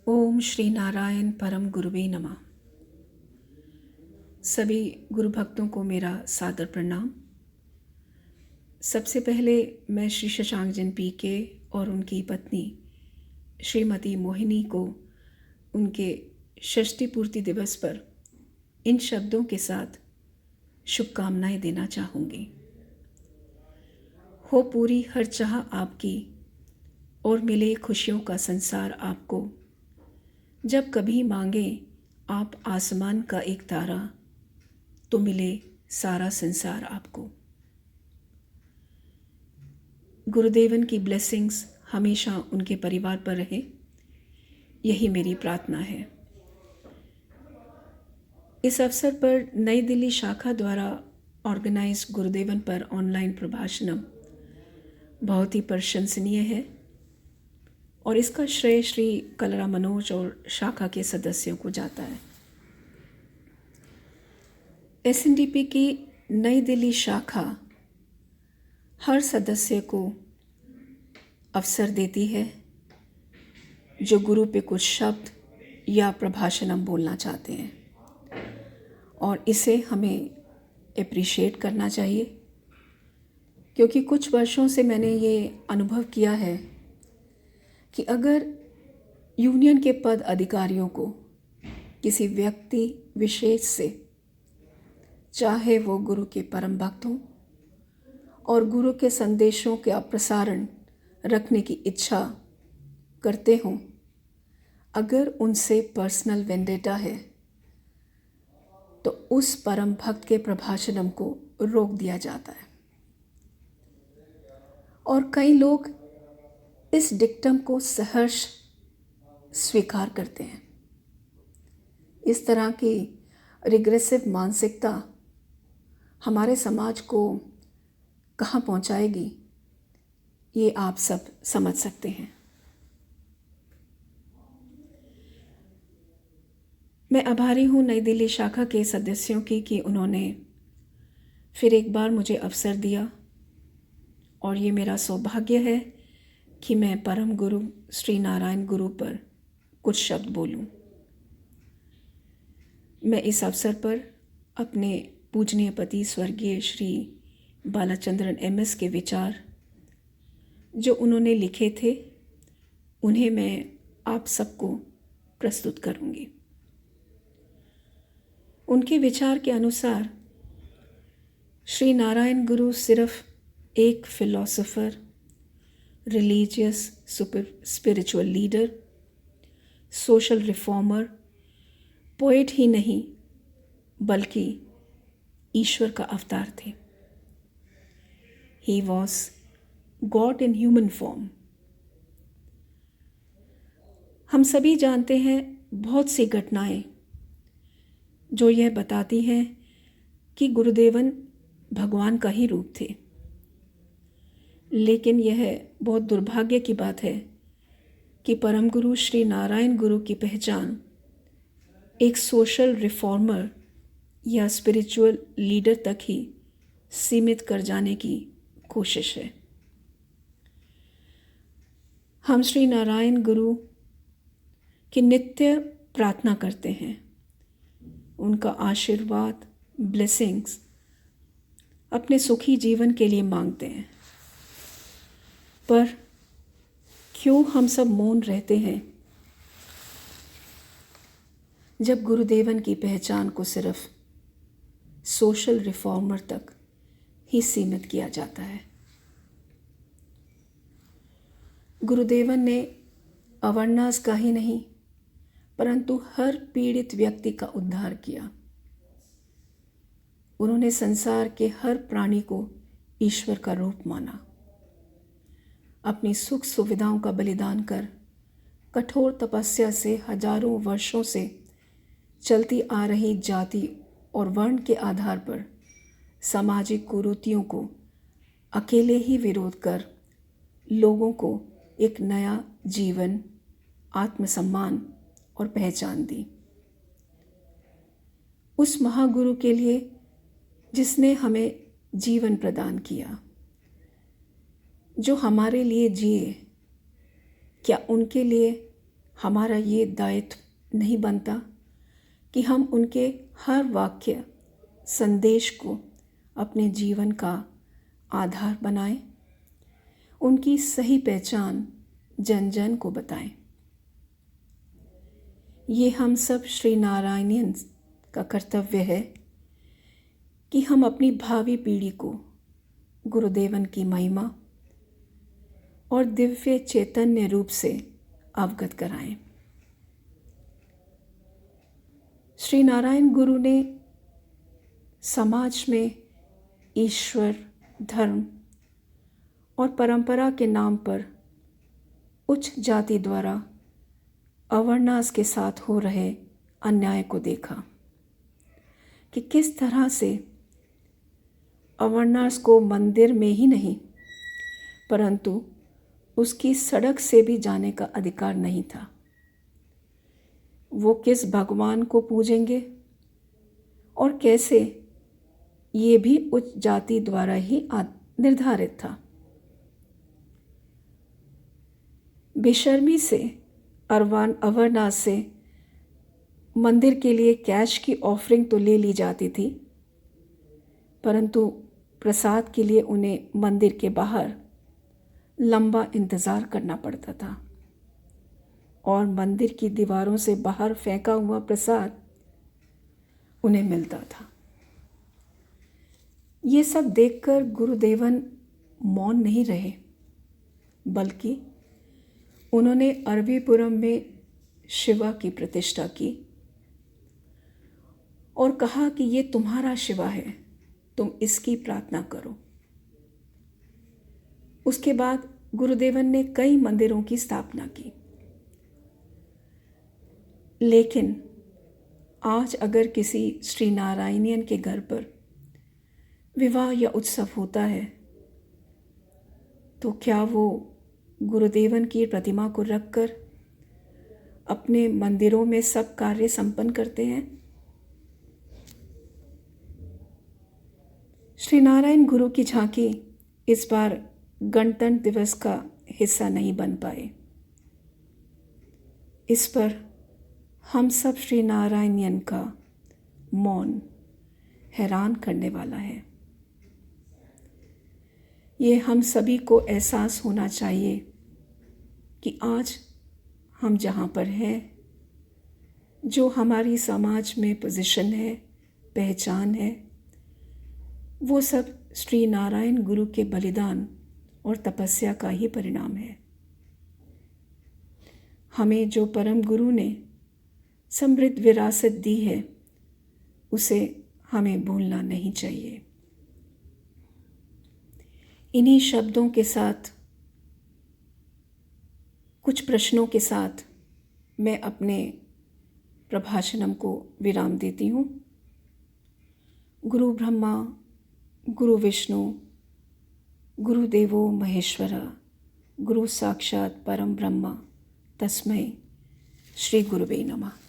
ओम श्री नारायण परम गुरुवे नमः। सभी गुरु भक्तों को मेरा सादर प्रणाम। सबसे पहले मैं श्री शशांक जन पीके और उनकी पत्नी श्रीमती मोहिनी को उनके षष्ठी पूर्ति दिवस पर इन शब्दों के साथ शुभकामनाएं देना चाहूँगी। हो पूरी हर चाह आपकी और मिले खुशियों का संसार आपको। जब कभी मांगे आप आसमान का एक तारा, तो मिले सारा संसार आपको। गुरुदेवन की ब्लेसिंग्स हमेशा उनके परिवार पर रहे, यही मेरी प्रार्थना है। इस अवसर पर नई दिल्ली शाखा द्वारा ऑर्गेनाइज गुरुदेवन पर ऑनलाइन प्रभाषणम बहुत ही प्रशंसनीय है और इसका श्रेय श्री कलरा मनोज और शाखा के सदस्यों को जाता है। SNDP की नई दिल्ली शाखा हर सदस्य को अवसर देती है जो गुरु पे कुछ शब्द या प्रभाषणम बोलना चाहते हैं, और इसे हमें एप्रिशिएट करना चाहिए, क्योंकि कुछ वर्षों से मैंने ये अनुभव किया है कि अगर यूनियन के पद अधिकारियों को किसी व्यक्ति विशेष से, चाहे वो गुरु के परम भक्त हों और गुरु के संदेशों का प्रसारण रखने की इच्छा करते हों, अगर उनसे पर्सनल वेंडेटा है तो उस परम भक्त के प्रभाषणम को रोक दिया जाता है। और कई लोग इस डिक्टम को सहर्ष स्वीकार करते हैं। इस तरह की रिग्रेसिव मानसिकता हमारे समाज को कहाँ पहुँचाएगी, ये आप सब समझ सकते हैं। मैं आभारी हूँ नई दिल्ली शाखा के सदस्यों की कि उन्होंने फिर एक बार मुझे अवसर दिया, और ये मेरा सौभाग्य है कि मैं परम गुरु श्री नारायण गुरु पर कुछ शब्द बोलूं। मैं इस अवसर पर अपने पूजनीय पति स्वर्गीय श्री बालाचंद्रन MS के विचार जो उन्होंने लिखे थे, उन्हें मैं आप सबको प्रस्तुत करूंगी। उनके विचार के अनुसार श्री नारायण गुरु सिर्फ एक philosopher, religious spiritual leader, social reformer, poet ही नहीं बल्कि ईश्वर का अवतार थे। He was god in human form. हम सभी जानते हैं बहुत सी घटनाएं जो यह बताती हैं कि गुरुदेवन भगवान का ही रूप थे, लेकिन यह बहुत दुर्भाग्य की बात है कि परम गुरु श्री नारायण गुरु की पहचान एक सोशल रिफॉर्मर या स्पिरिचुअल लीडर तक ही सीमित कर जाने की कोशिश है। हम श्री नारायण गुरु की नित्य प्रार्थना करते हैं, उनका आशीर्वाद, ब्लेसिंग्स अपने सुखी जीवन के लिए मांगते हैं। पर क्यों हम सब मौन रहते हैं जब गुरुदेवन की पहचान को सिर्फ सोशल रिफॉर्मर तक ही सीमित किया जाता है। गुरुदेवन ने अवर्णास का ही नहीं परंतु हर पीड़ित व्यक्ति का उद्धार किया। उन्होंने संसार के हर प्राणी को ईश्वर का रूप माना। अपनी सुख सुविधाओं का बलिदान कर कठोर तपस्या से हजारों वर्षों से चलती आ रही जाति और वर्ण के आधार पर सामाजिक कुरीतियों को अकेले ही विरोध कर लोगों को एक नया जीवन, आत्मसम्मान और पहचान दी। उस महागुरु के लिए जिसने हमें जीवन प्रदान किया, जो हमारे लिए जिए, क्या उनके लिए हमारा ये दायित्व नहीं बनता कि हम उनके हर वाक्य संदेश को अपने जीवन का आधार बनाएं, उनकी सही पहचान जन जन को बताएं। ये हम सब श्री नारायणियन का कर्तव्य है कि हम अपनी भावी पीढ़ी को गुरुदेवन की महिमा और दिव्य चैतन्य रूप से अवगत कराएं। श्री नारायण गुरु ने समाज में ईश्वर, धर्म और परंपरा के नाम पर उच्च जाति द्वारा अवर्णास के साथ हो रहे अन्याय को देखा कि किस तरह से अवर्णास को मंदिर में ही नहीं परंतु उसकी सड़क से भी जाने का अधिकार नहीं था। वो किस भगवान को पूजेंगे और कैसे, ये भी उच्च जाति द्वारा ही निर्धारित था। बेशर्मी से अवर्णास से मंदिर के लिए कैश की ऑफरिंग तो ले ली जाती थी, परंतु प्रसाद के लिए उन्हें मंदिर के बाहर लंबा इंतज़ार करना पड़ता था और मंदिर की दीवारों से बाहर फेंका हुआ प्रसाद उन्हें मिलता था। ये सब देखकर गुरुदेवन मौन नहीं रहे, बल्कि उन्होंने अरबीपुरम में शिवा की प्रतिष्ठा की और कहा कि ये तुम्हारा शिवा है, तुम इसकी प्रार्थना करो। उसके बाद गुरुदेवन ने कई मंदिरों की स्थापना की। लेकिन आज अगर किसी श्री नारायणियन के घर पर विवाह या उत्सव होता है तो क्या वो गुरुदेवन की प्रतिमा को रखकर अपने मंदिरों में सब कार्य संपन्न करते हैं? श्री नारायण गुरु की झांकी इस बार गणतंत्र दिवस का हिस्सा नहीं बन पाए। इस पर हम सब श्री नारायणियन का मौन हैरान करने वाला है। ये हम सभी को एहसास होना चाहिए कि आज हम जहाँ पर हैं, जो हमारी समाज में पोजीशन है, पहचान है, वो सब श्री नारायण गुरु के बलिदान और तपस्या का ही परिणाम है। हमें जो परम गुरु ने समृद्ध विरासत दी है, उसे हमें भूलना नहीं चाहिए। इन्हीं शब्दों के साथ, कुछ प्रश्नों के साथ मैं अपने प्रभाषणम को विराम देती हूँ। गुरु ब्रह्मा, गुरु विष्णु, गुरुदेवो महेश्वरा, गुरु साक्षात् परम ब्रह्म, तस्मै श्री गुरुवे नमः।